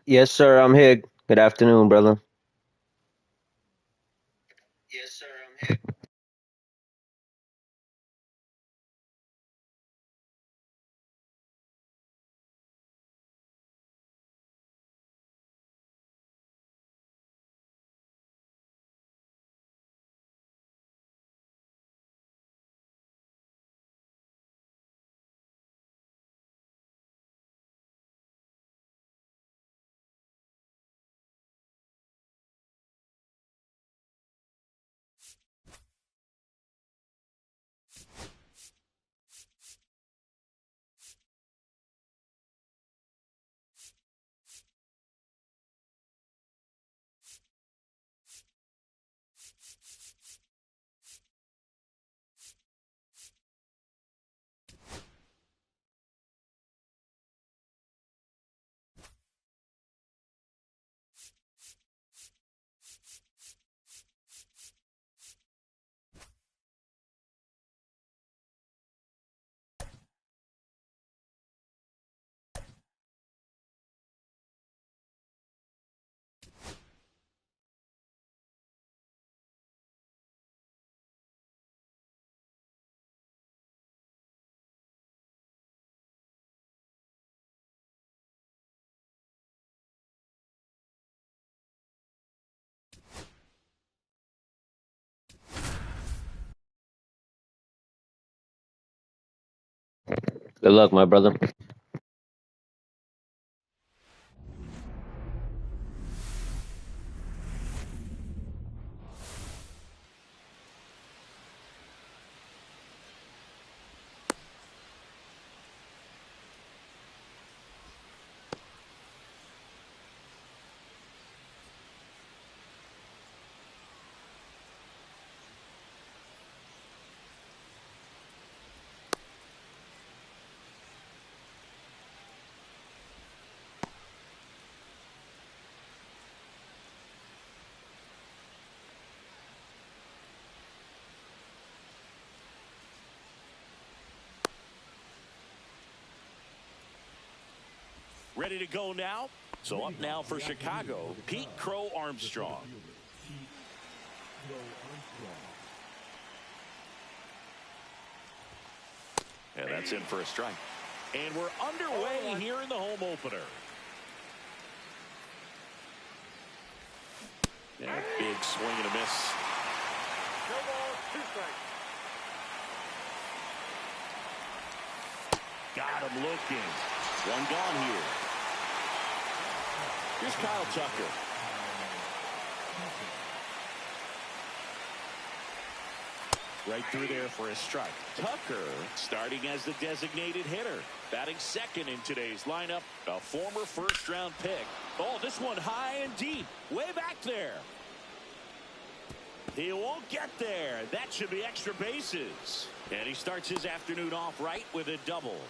Yes, sir. I'm here. Good afternoon, brother. Good luck, my brother. Ready to go now. So up now for Chicago, Pete Crow Armstrong. And that's in for a strike. And we're underway here in the home opener. Yeah, big swing and a miss. No ball, 2 strikes. Got him looking. One gone here. Here's Kyle Tucker. Right through there for a strike. Tucker starting as the designated hitter. Batting second in today's lineup. A former first-round pick. Oh, this one high and deep. Way back there. He won't get there. That should be extra bases. And he starts his afternoon off right with a double.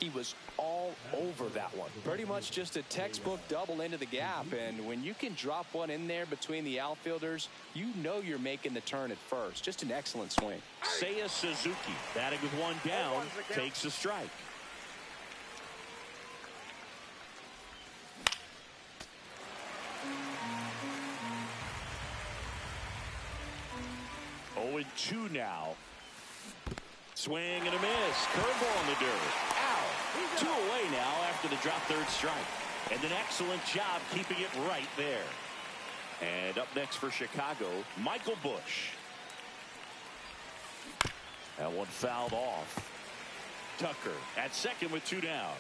He was all over that one. Pretty much just a textbook double into the gap. And when you can drop one in there between the outfielders, you know you're making the turn at first. Just an excellent swing. Seiya Suzuki batting with one down, takes a strike. Oh, and 2 now. Swing and a miss. Curveball in the dirt. Ow. 2 away now after the drop third strike. And an excellent job keeping it right there. And up next for Chicago, Michael Busch. That one fouled off. Tucker at second with 2 down.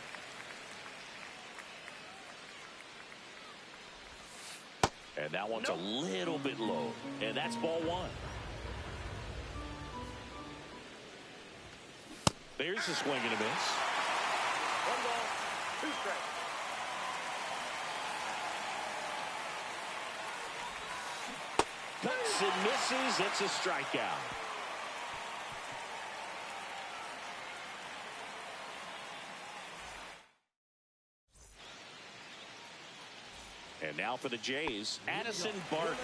And that one's a little bit low. And that's ball 1. There's a swing and a miss. 1 ball, 2 strikes. Cuts and misses. It's a strikeout. And now for the Jays, Addison Barger.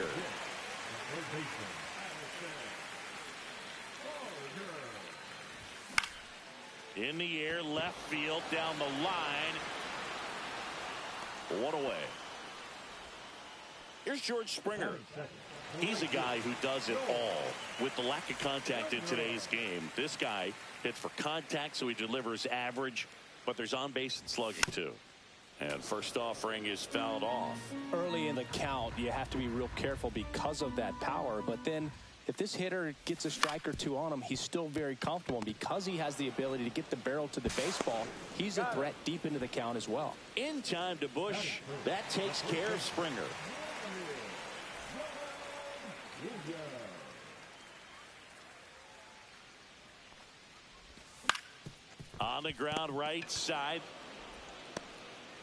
In the air, left field, down the line. One away. Here's George Springer. He's a guy who does it all. With the lack of contact in today's game, this guy hits for contact, so he delivers average, but there's on-base and slugging too. And first offering is fouled off. Early in the count, you have to be real careful because of that power. But then if this hitter gets a strike or two on him, he's still very comfortable. And because he has the ability to get the barrel to the baseball, he's a threat deep into the count as well. In time to Bush. That takes care of Springer. On the ground, right side.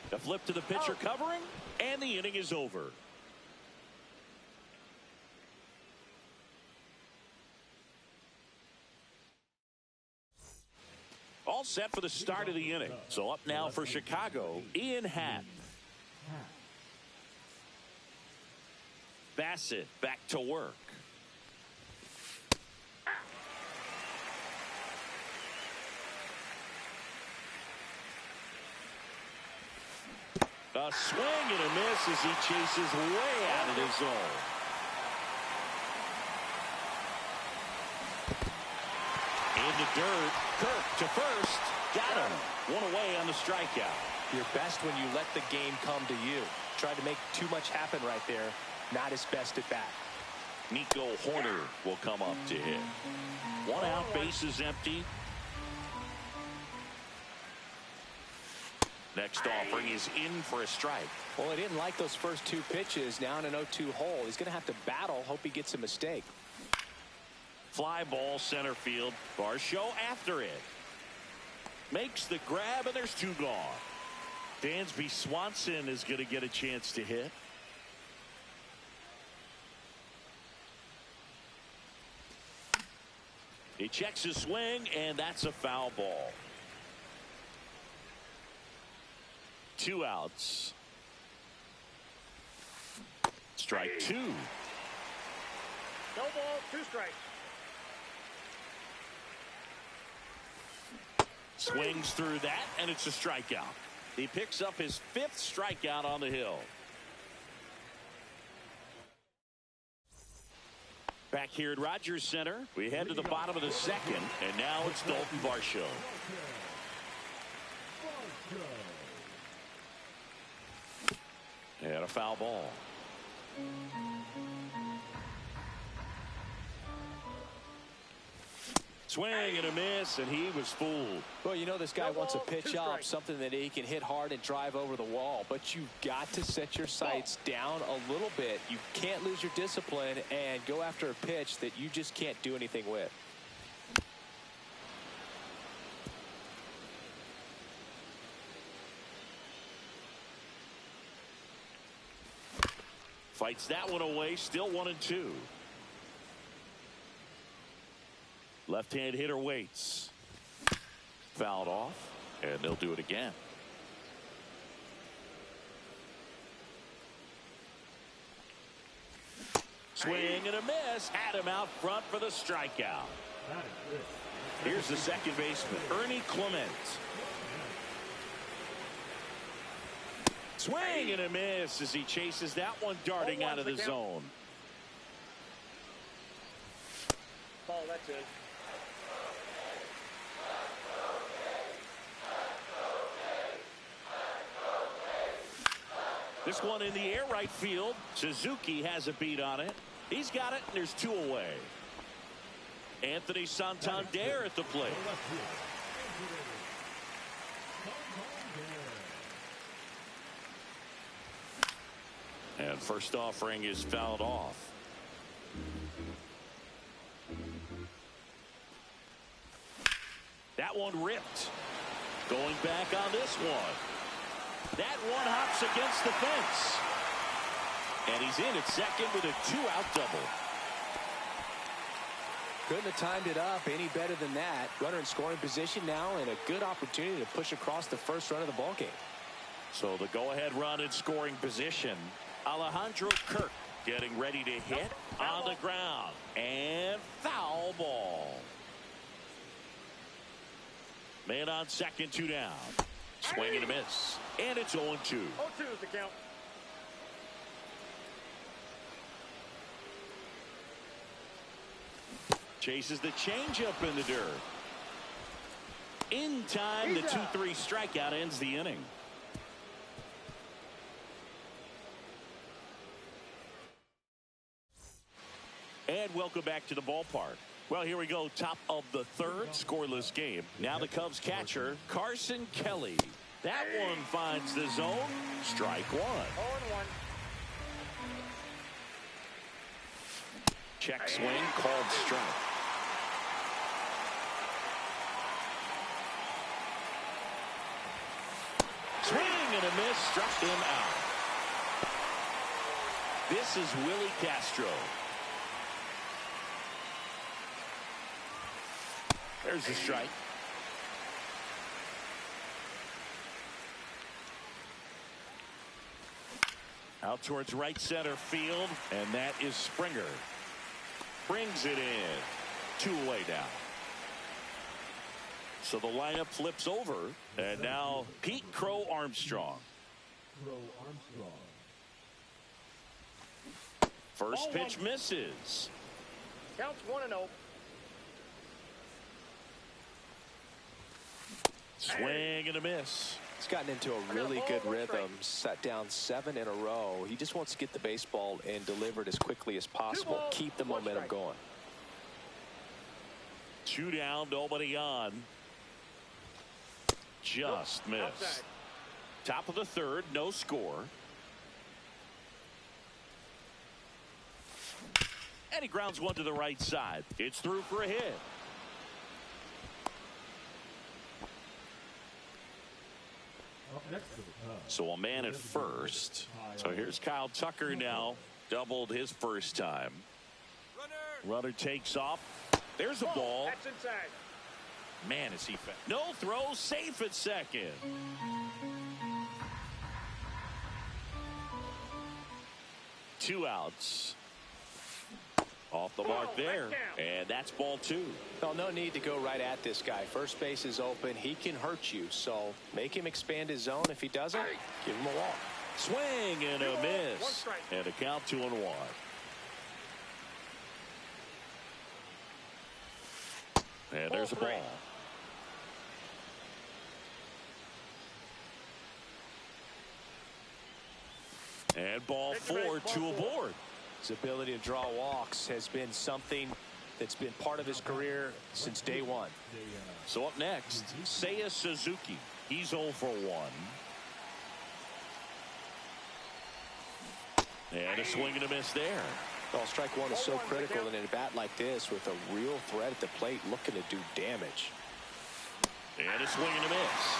The flip to the pitcher covering, and the inning is over. All set for the start of the inning. So up now for Chicago, Ian Happ. Bassett back to work. A swing and a miss as he chases way out of his zone. In the dirt, Kirk to first. Got him. One away on the strikeout. You're best when you let the game come to you. Tried to make too much happen right there. Not his best at bat. Nico Horner will come up to hit. One out, bases empty. Next offering is in for a strike. Well, he didn't like those first two pitches. Now in an 0-2 hole. He's going to have to battle. Hope he gets a mistake. Fly ball center field. Varsho after it. Makes the grab, and there's two gone. Dansby Swanson is going to get a chance to hit. He checks his swing, and that's a foul ball. Two outs. Strike two. No ball, 2 strikes. Swings through that, and it's a strikeout. He picks up his 5th strikeout on the hill. Back here at Rogers Center, we head to the bottom of the second, and now it's Dalton Varsho. And a foul ball. Swing and a miss, and he was fooled. Well, you know this guy wants a pitch up, something that he can hit hard and drive over the wall. But you've got to set your sights down a little bit. You can't lose your discipline and go after a pitch that you just can't do anything with. Fights that one away, still 1-2. Left-hand hitter waits. Fouled off, and they'll do it again. Swing and a miss. Had him out front for the strikeout. Here's the second baseman, Ernie Clement. Swing and a miss as he chases that one darting out of the zone. Ball, that's it. This one in the air right field. Suzuki has a beat on it. He's got it, and there's 2 away. Anthony Santander at the plate. And first offering is fouled off. That one ripped. Going back on this one. That one hops against the fence. And he's in at second with a 2-out double. Couldn't have timed it up any better than that. Runner in scoring position now, and a good opportunity to push across the first run of the ballgame. So the go-ahead run in scoring position. Alejandro Kirk getting ready to hit on the ground. And foul ball. Man on second, 2 down. Swing and a miss. And it's 0-2. 0-2 is the count. Chases the changeup in the dirt. In time, the 2-3 strikeout ends the inning. And welcome back to the ballpark. Well, here we go. Top of the third, scoreless game. Now the Cubs catcher, Carson Kelly. That one finds the zone. Strike 1. 0-1. Check swing, called strike. Swing and a miss, struck him out. This is Willie Castro. There's the strike. Out towards right center field, and that is Springer. Brings it in. 2 away now. So the lineup flips over, and now Pete Crow Armstrong. First pitch misses. Counts 1-0. Swing and a miss. He's gotten into a really good rhythm, set down 7 in a row. He just wants to get the baseball and deliver it as quickly as possible. Keep the momentum going. 2 down, nobody on. Just missed. Top of the third, no score. And he grounds one to the right side. It's through for a hit. So a man at first. So here's Kyle Tucker now. Doubled his first time. Runner takes off. There's a ball. That's inside. Man, is he fast. No throw, safe at second. Two outs. Off the mark there. And that's ball 2. Well, no need to go right at this guy. First base is open. He can hurt you. So make him expand his zone. If he doesn't, give him a walk. Swing and a miss. And a count 2-1. And there's a ball. And ball 4, 2 aboard. His ability to draw walks has been something that's been part of his career since day one. So up next, Seiya Suzuki. He's 0 for 1. And a swing and a miss there. Well, strike 1 is so critical in a bat like this with a real threat at the plate looking to do damage. And a swing and a miss.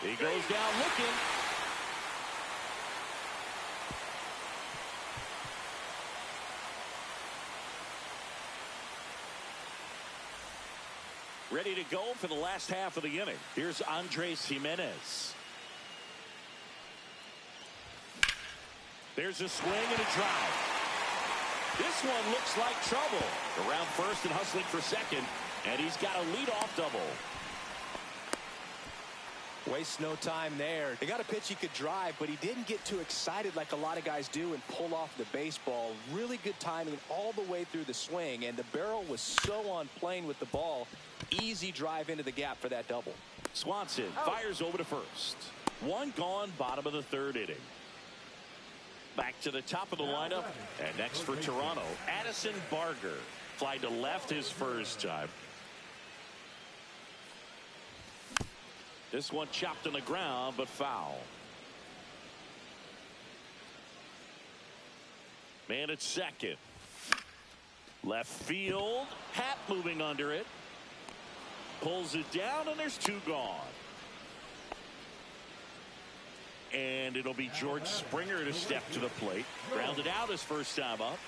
He goes down looking. Ready to go for the last half of the inning. Here's Andres Gimenez. There's a swing and a drive. This one looks like trouble. Around first and hustling for second. And he's got a leadoff double. Waste no time there. They got a pitch he could drive, but he didn't get too excited like a lot of guys do and pull off the baseball. Really good timing all the way through the swing, and the barrel was so on plane with the ball. Easy drive into the gap for that double. Swanson fires over to first. One gone, bottom of the third inning. Back to the top of the lineup, and next for Toronto, Addison Barger. Fly to left his first time. This one chopped on the ground, but foul. Man at second. Left field. Happ moving under it. Pulls it down, and there's 2 gone. And it'll be George Springer to step to the plate. Grounded out his first time up.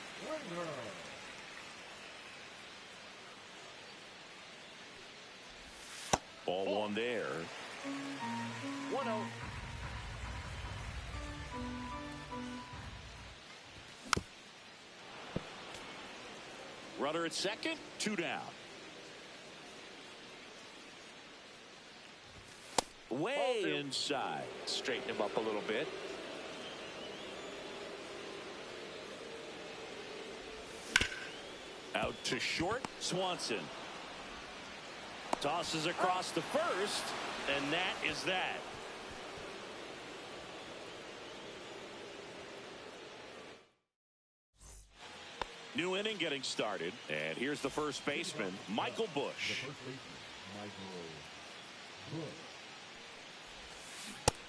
Ball one there. 1-0. Runner at second, 2 down. Way inside. Straighten him up a little bit. Out to short, Swanson. Tosses across the first, and that is that. New inning getting started, and here's the first baseman, Michael Bush.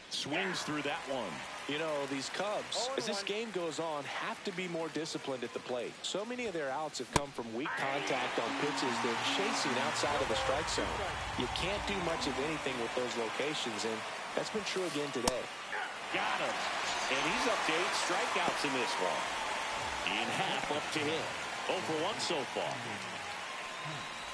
Swings through that one. You know, these Cubs, as this game goes on, have to be more disciplined at the plate. So many of their outs have come from weak contact on pitches they're chasing outside of the strike zone. You can't do much of anything with those locations, and that's been true again today. Got him. And he's up to 8 strikeouts in this one. In half up to hit. 0 for 1 so far.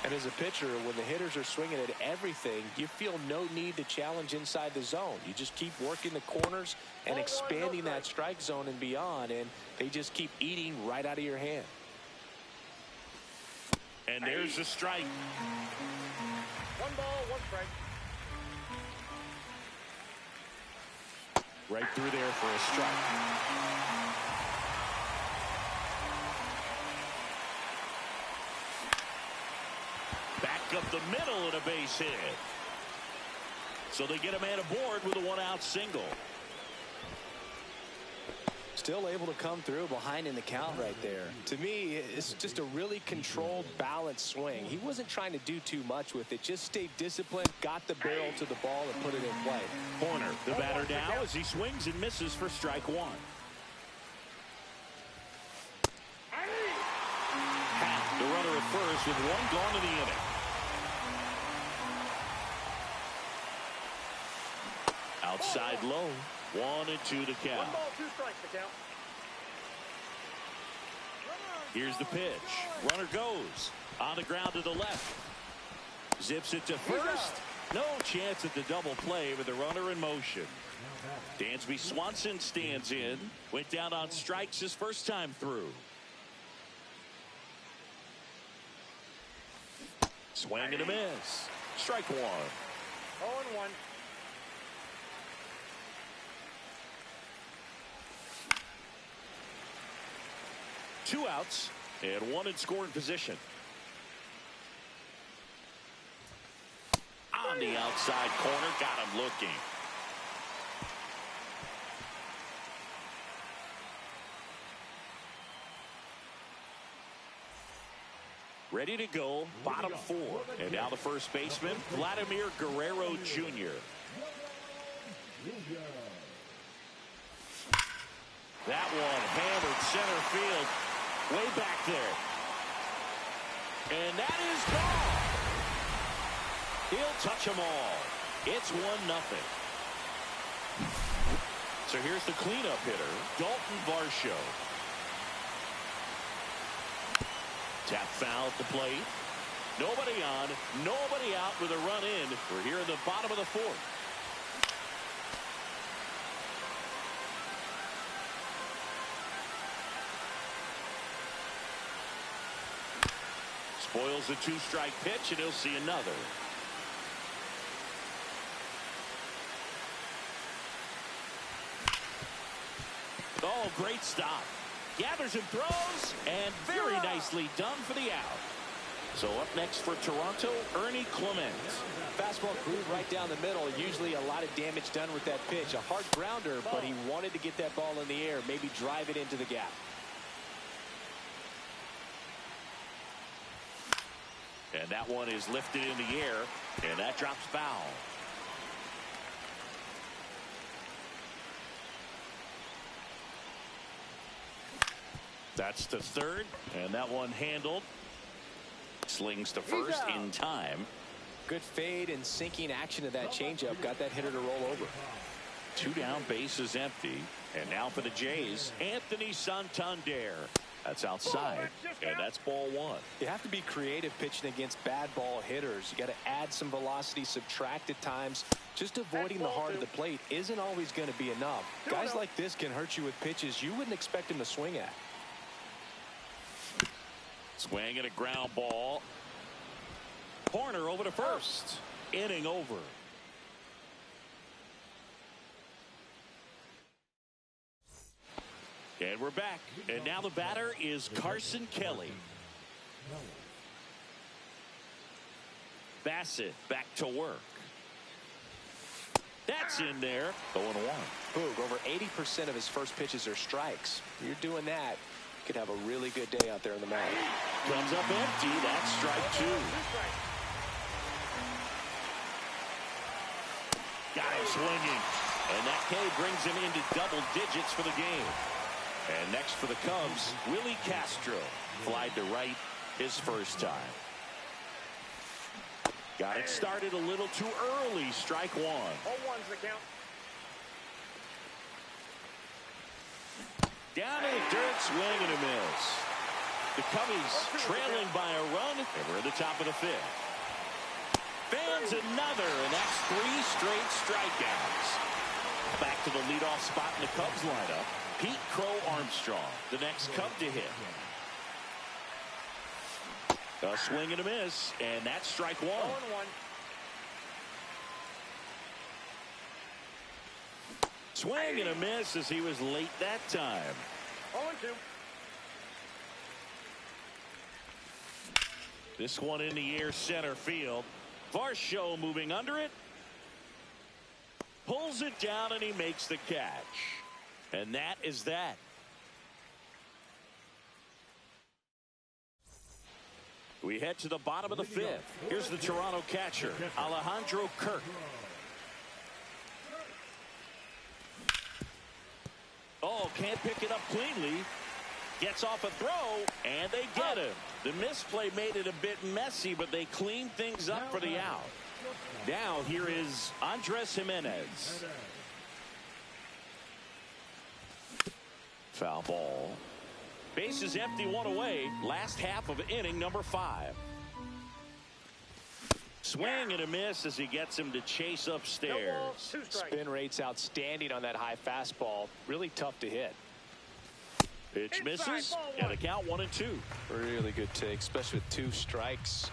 And as a pitcher, when the hitters are swinging at everything, you feel no need to challenge inside the zone. You just keep working the corners and expanding that strike zone and beyond, and they just keep eating right out of your hand. And there's the strike. 1 ball, 1 strike. Right through there for a strike. Back up the middle and a base hit. So they get a man aboard with a 1-out single. Still able to come through behind in the count right there. To me, it's just a really controlled, balanced swing. He wasn't trying to do too much with it. Just stayed disciplined, got the barrel to the ball, and put it in play. Corner, the batter now as he swings and misses for strike 1. Half the runner at first with 1 gone in the inning. Outside low, 1-2 the count. 1 ball, 2 strikes the count. Here's the pitch. Runner goes on the ground to the left. Zips it to first. No chance at the double play with the runner in motion. Dansby Swanson stands in. Went down on strikes his first time through. Swing and a miss. Strike 1. 0-1. Two outs and 1 in scoring position. On the outside corner, got him looking. Ready to go, bottom 4. And now the first baseman, Vladimir Guerrero Jr. That one hammered center field. Way back there. And that is gone. He'll touch them all. It's 1-0. So here's the cleanup hitter, Dalton Varsho. Tap foul at the plate. Nobody on, nobody out with a run in. We're here in the bottom of the 4th. Spoils the 2-strike pitch, and he'll see another. Oh, great stop. Gathers and throws, and very nicely done for the out. So up next for Toronto, Ernie Clemens. Fastball groove right down the middle. Usually a lot of damage done with that pitch. A hard grounder, but he wanted to get that ball in the air, maybe drive it into the gap. And that one is lifted in the air, and that drops foul. That's to third, and that one handled. Slings to first in time. Good fade and sinking action of that changeup. Got that hitter to roll over. 2 down, bases empty. And now for the Jays, Anthony Santander. That's outside, and that's ball one. You have to be creative pitching against bad ball hitters. You got to add some velocity, subtract at times. Just avoiding the heart of the plate isn't always going to be enough. Guys like this can hurt you with pitches you wouldn't expect him to swing at. Swing and a ground ball. Corner over to first. Inning over. And we're back. And now the batter is Carson Kelly. Bassett back to work. That's in there. 0-1. Boog, over 80% of his first pitches are strikes. You're doing that, you could have a really good day out there in the mound. Comes up empty. That's strike two. Got him swinging. And that K brings him into double digits for the game. And next for the Cubs, Willie Castro. Flied to right his first time. Got it started a little too early. Strike one. 0-1's the count. Down in the dirt, swing and a miss. The Cubbies trailing by a run, and we're at the top of the fifth. Fans another, and that's 3 straight strikeouts. Back to the leadoff spot in the Cubs lineup. Pete Crow Armstrong, the next Cub to hit. A swing and a miss, and that's strike one. 0-1. Swing and a miss as he was late that time. 0-2. This one in the air center field. Varsho moving under it. Pulls it down and he makes the catch. And that is that. We head to the bottom of the fifth. Here's the Toronto catcher, Alejandro Kirk. Oh, can't pick it up cleanly. Gets off a throw, and they get him. The misplay made it a bit messy, but they cleaned things up for the out. Now here is Andres Jimenez. Foul ball. Base is empty, one away. Last half of inning number 5. Swing and a miss as he gets him to chase upstairs. Spin rate's outstanding on that high fastball. Really tough to hit. Pitch misses, and a count 1-2. Really good take, especially with 2 strikes.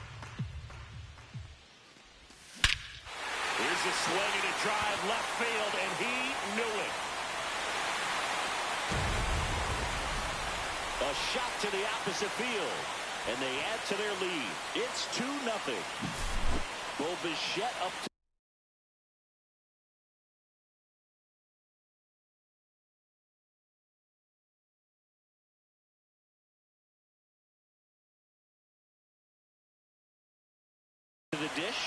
Here's a swing and a drive left field, and he knew it. A shot to the opposite field, and they add to their lead. It's 2-0. Will Bichette up to the dish.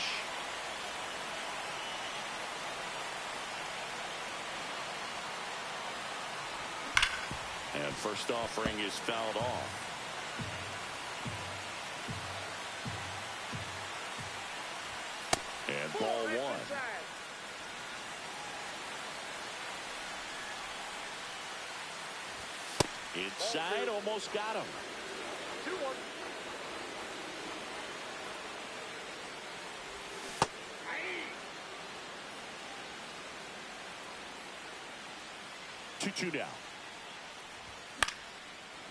And first offering is fouled off. And ball one. Inside, almost got him. 2-1. 2-2 now.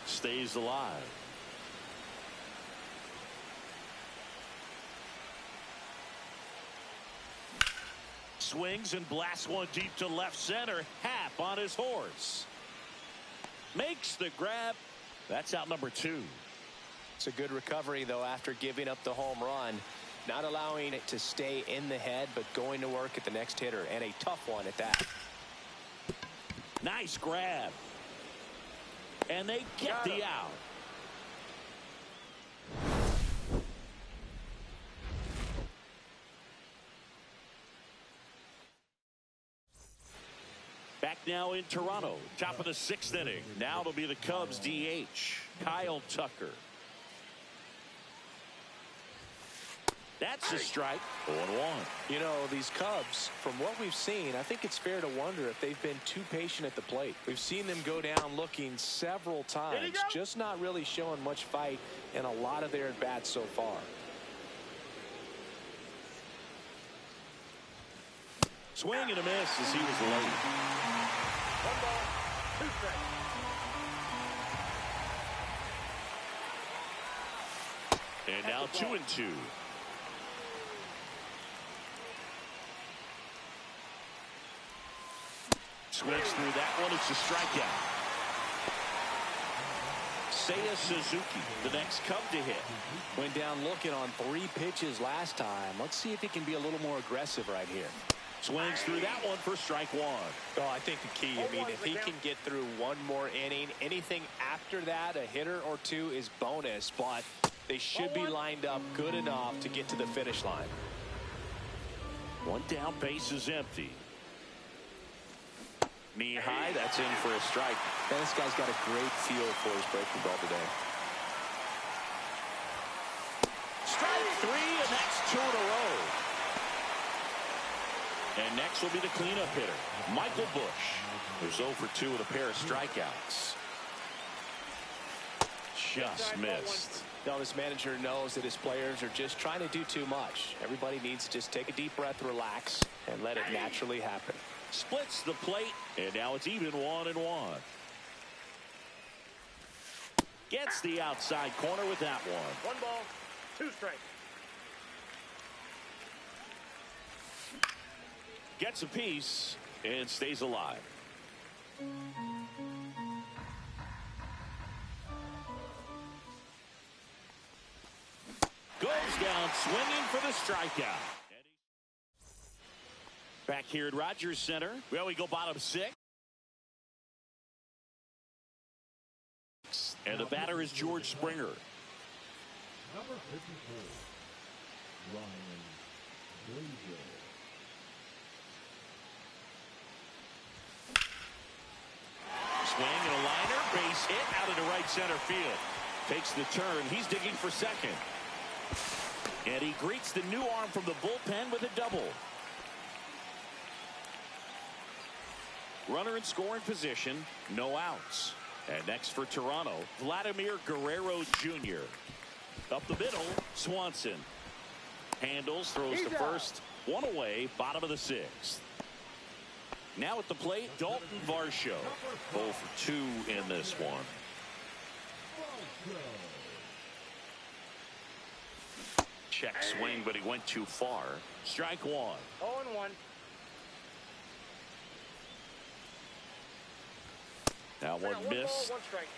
Stays alive. Swings and blasts one deep to left center. Happ on his horse. Makes the grab. That's out number 2. It's a good recovery, though, after giving up the home run. Not allowing it to stay in the head, but going to work at the next hitter, and a tough one at that. Nice grab. And they get the out. Back now in Toronto, top of the 6th inning. Now it'll be the Cubs DH, Kyle Tucker. That's a strike. 0-1. You know, these Cubs, from what we've seen, I think it's fair to wonder if they've been too patient at the plate. We've seen them go down looking several times, just not really showing much fight in a lot of their at-bats so far. Swing and a miss as he was late. 1 ball, 2 strikes. And now 2-2. Swings through that one. It's a strikeout. Seiya Suzuki, the next Cub to hit. Went down looking on 3 pitches last time. Let's see if he can be a little more aggressive right here. Swings through that one for strike 1. Oh, I think the key, I mean, if he can get through one more inning, anything after that, a hitter or 2 is bonus, but they should be lined up good enough to get to the finish line. 1 down, base is empty. Knee high, that's in for a strike. And this guy's got a great feel for his breaking ball today. Strike 3, and that's 2 in a row. And next will be the cleanup hitter, Michael Busch, who's 0 for 2 with a pair of strikeouts. Just missed. Now this manager knows that his players are just trying to do too much. Everybody needs to just take a deep breath, relax, and let it naturally happen. Splits the plate, and now it's even 1-1. Gets the outside corner with that one. 1 ball, 2 strikes. Gets a piece and stays alive. Goes down swinging for the strikeout. Back here at Rogers Center. Well, we go bottom 6. And the batter is George Springer. Number 54, Ryan Brazier. Swing and a liner, base hit out into right center field. Takes the turn. He's digging for second. And he greets the new arm from the bullpen with a double. Runner in scoring position, no outs. And next for Toronto, Vladimir Guerrero Jr. Up the middle, Swanson. Handles, throws to first. 1 away, bottom of the 6th. Now at the plate, Dalton Varsho. 0 for 2 in this one. Check swing, but he went too far. Strike 1. 0-1. That one missed. 1 strike.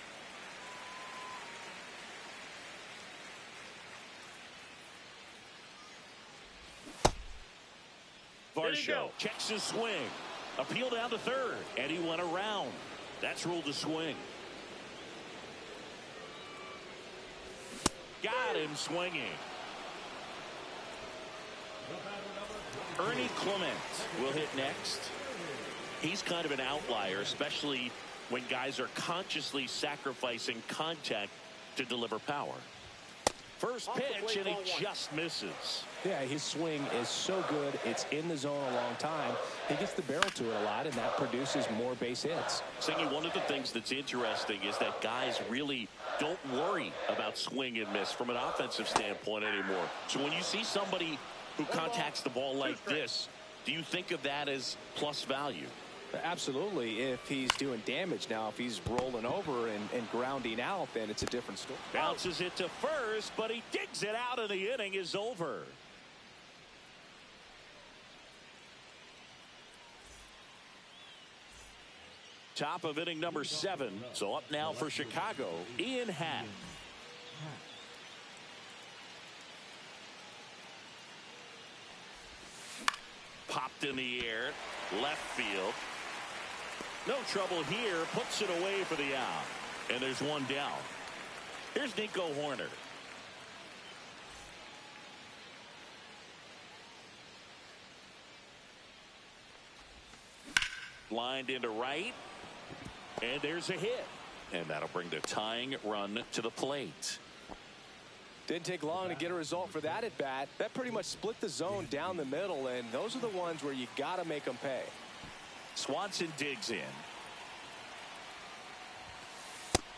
Varsho checks his swing. Appeal down to third, and he went around. That's ruled a swing. Got him swinging. Ernie Clement will hit next. He's kind of an outlier, especially when guys are consciously sacrificing contact to deliver power. First pitch, and he just misses. Yeah, his swing is so good. It's in the zone a long time. He gets the barrel to it a lot, and that produces more base hits. Singy, one of the things that's interesting is that guys really don't worry about swing and miss from an offensive standpoint anymore. So when you see somebody who contacts the ball like this, do you think of that as plus value? Absolutely. If he's doing damage now, if he's rolling over and grounding out, then it's a different story. Bounces it to first, but he digs it out, and the inning is over. Top of inning number 7. So up now for Chicago, Ian Happ. Popped in the air, left field. No trouble here, puts it away for the out. And there's one down. Here's Nico Horner. Lined into right. And there's a hit. And that'll bring the tying run to the plate. Didn't take long to get a result for that at bat. That pretty much split the zone down the middle, and those are the ones where you got to make them pay. Swanson digs in.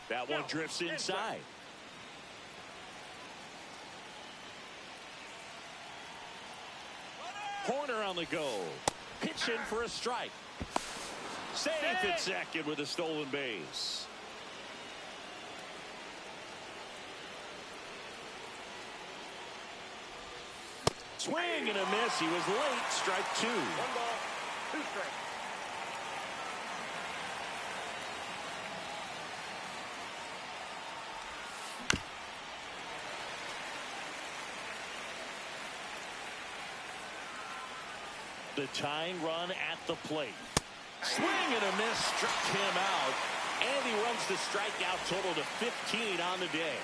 That one drifts inside. Horner on the go. Pitch in for a strike. Safe at second with a stolen base. Swing and a miss. He was late. Strike two. 1 ball, 2 strikes. The tying run at the plate. Swing and a miss. Struck him out. And he runs the strikeout total to 15 on the day.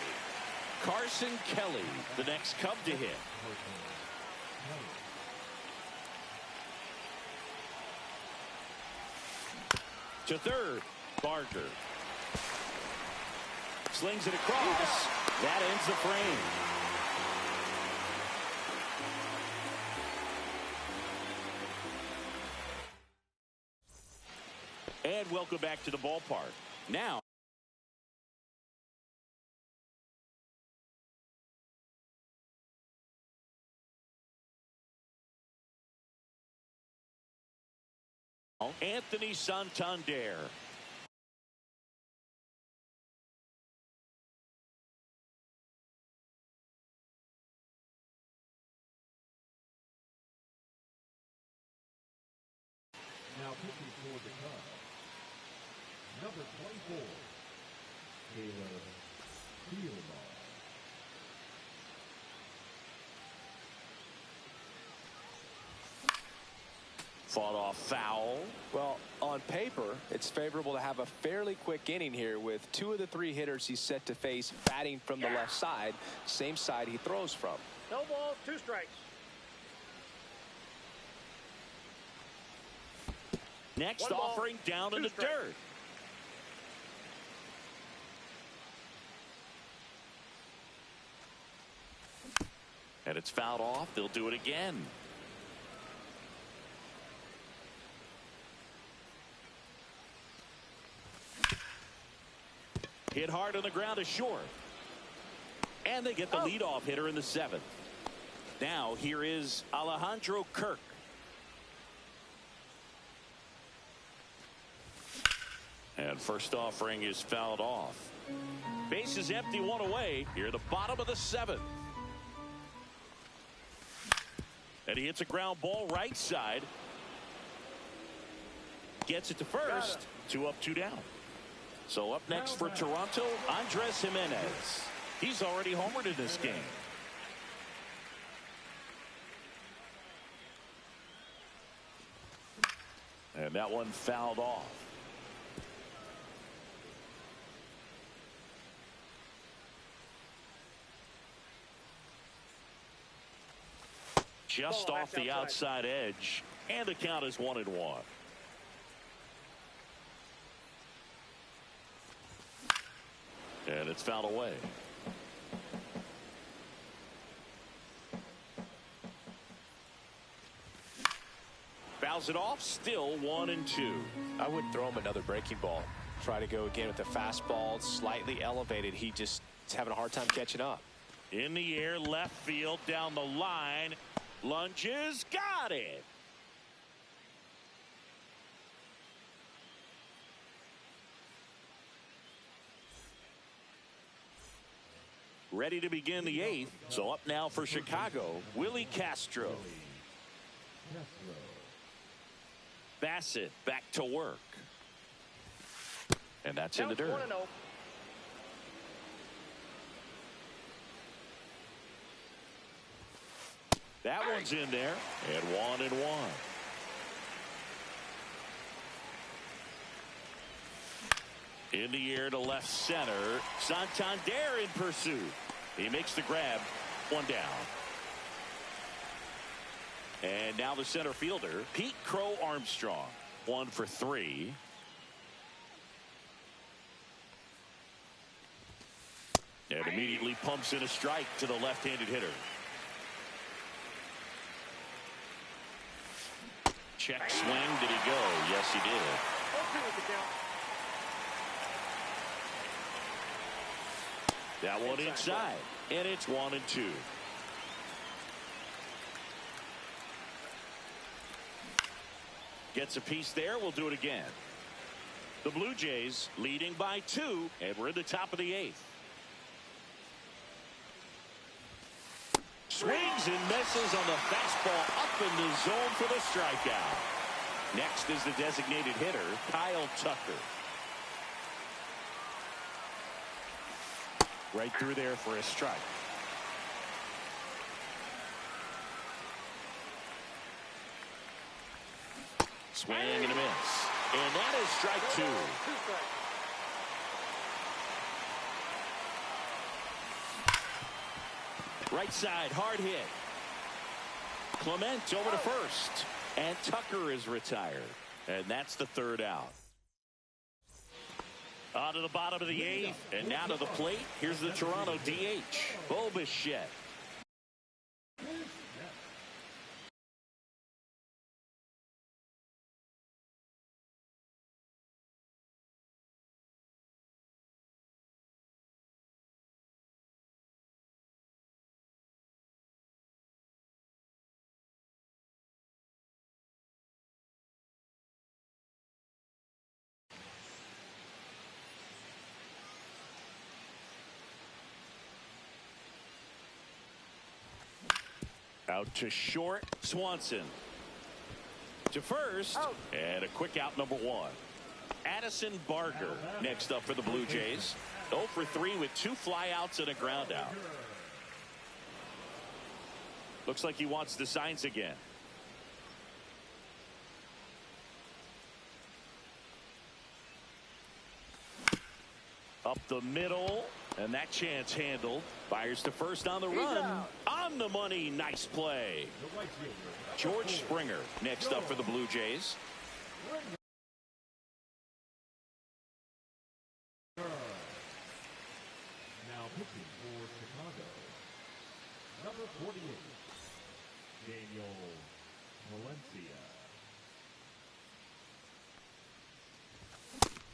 Carson Kelly, the next Cub to hit. To third, Barker. Slings it across. That ends the frame. And welcome back to the ballpark. Now, Anthony Santander. Now pitching for the Cubs, number 24, Stlfan. Fought off foul. Well, on paper, it's favorable to have a fairly quick inning here with 2 of the 3 hitters he's set to face batting from the left side, same side he throws from. No balls, 2 strikes. Next 1 ball, offering down 2 in the strikes. dirt. And it's fouled off. They'll do it again. Hit hard on the ground is short. And they get the leadoff hitter in the 7th. Now here is Alejandro Kirk. And first offering is fouled off. Base is empty, 1 away. Here at the bottom of the 7th. And he hits a ground ball right side. Gets it to first. 2 up, 2 down. So up next for Toronto, Andres Jimenez. He's already homered in this game. And that one fouled off. Just Ball off the outside edge. And the count is 1-1. And it's fouled away. Fouls it off. Still 1-2. I would throw him another breaking ball. Try to go again with the fastball, slightly elevated. He just is having a hard time catching up. In the air, left field, down the line. Lunges, got it. Ready to begin the 8th. So up now for Chicago, Willie Castro. Bassett back to work. And that's in the dirt. 1-0. That one's in there. And 1-1. In the air to left center. Santander in pursuit. He makes the grab. 1 down. And now the center fielder, Pete Crow Armstrong. 1 for 3. And immediately pumps in a strike to the left-handed hitter. Check swing. Did he go? Yes, he did. 0-2 with the count. That one inside. And it's 1-2. Gets a piece there. We'll do it again. The Blue Jays leading by 2, and we're in the top of the 8th. Swings and misses on the fastball up in the zone for the strikeout. Next is the designated hitter, Kyle Tucker. Right through there for a strike. Swing and a miss. And that is strike 2. 2 strikes. Right side, hard hit. Clement over to first. And Tucker is retired. And that's the 3rd out. On to the bottom of the 8th. And now to the plate. Here's the Toronto DH, Bo Bichette. Out to short, Swanson. To first, and a quick out, number 1. Addison Barker next up for the Blue Jays. 0 for 3 with 2 flyouts and a ground out. Looks like he wants the signs again. Up the middle, and that chance handled. Fires to first on the run. On the money, nice play. George Springer next up for the Blue Jays. Now pitching for Chicago, number 48, Daniel Valencia.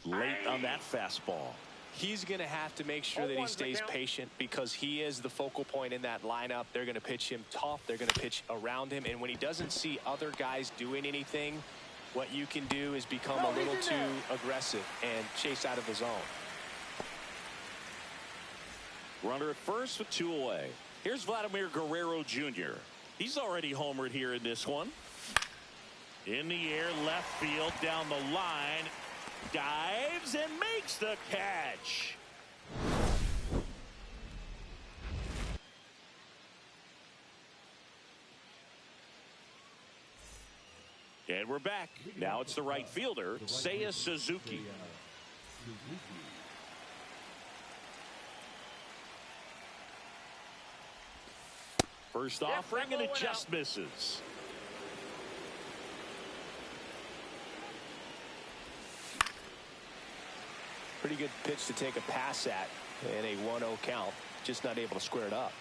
Late on that fastball. He's going to have to make sure that he stays patient because he is the focal point in that lineup. They're going to pitch him tough. They're going to pitch around him. And when he doesn't see other guys doing anything, what you can do is become a little too aggressive and chase out of the zone. Runner at first with 2 away. Here's Vladimir Guerrero Jr. He's already homered here in this one. In the air, left field, down the line. Dives and makes the catch. And we're back. Now it's the right fielder, Seiya Suzuki. First offering, and it just misses. Pretty good pitch to take a pass at in a 1-0 count. Just not able to square it up.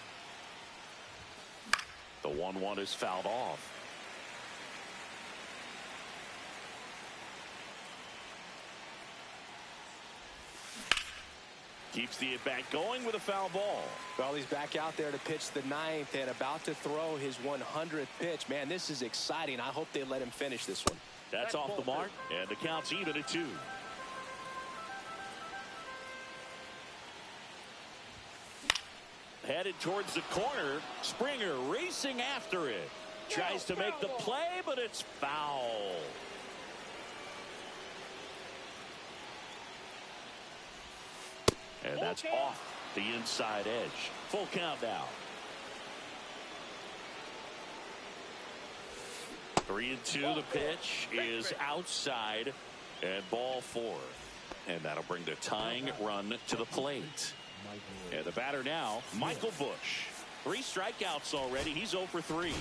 The 1-1 is fouled off. Keeps the at-bat going with a foul ball. Well, he's back out there to pitch the 9th and about to throw his 100th pitch. Man, this is exciting. I hope they let him finish this one. That's off the mark, and the count's even at 2. Headed towards the corner. Springer racing after it. Tries to make the play, but it's foul. And that's off the inside edge. Full count now. 3-2. The pitch is outside, and ball 4. And that'll bring the tying run to the plate. And the batter now, Michael Busch. 3 strikeouts already. He's 0 for 3.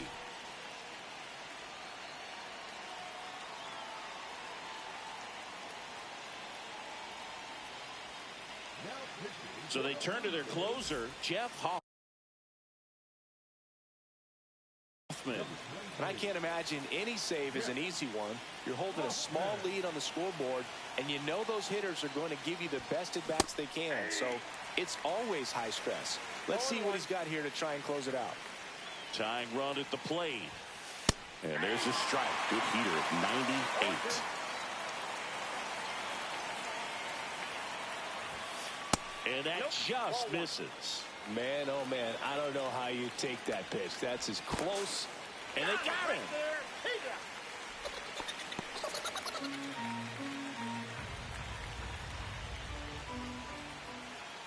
Now So they turn to their closer, Jeff Hoffman. And I can't imagine any save is an easy one. You're holding a small lead on the scoreboard, and you know those hitters are going to give you the best at-bats they can. So it's always high stress. Let's see what he's got here to try and close it out. Tying run at the plate. And there's a strike. Good heater at 98. And that just misses. Man, oh man, I don't know how you take that pitch. That's as close. And they got him.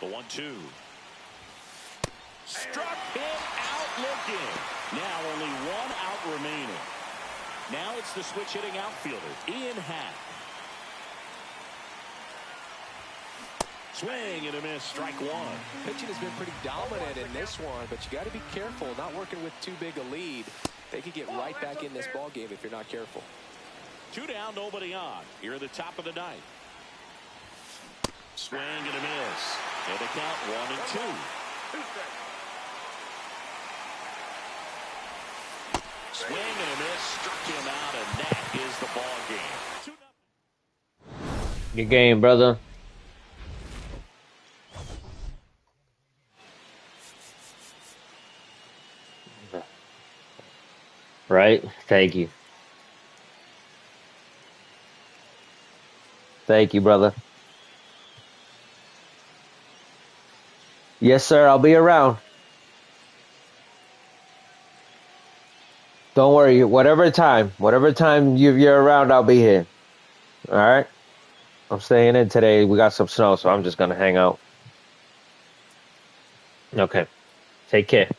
The 1-2. Struck him out looking. Now only one out remaining. Now it's the switch hitting outfielder, Ian Happ. Swing and a miss, strike one. Pitching has been pretty dominant in this one, but you got to be careful, not working with too big a lead. They could get right back in this ball game if you're not careful. 2 down, nobody on. Here at the top of the ninth. Swing and a miss. And the count 1-2. Swing and a miss, struck him out, and that is the ball game. Good game, brother. Right? Thank you. Thank you, brother. Yes, sir. I'll be around. Don't worry. Whatever time you're around, I'll be here. All right? I'm staying in today. We got some snow, so I'm just going to hang out. Okay. Take care.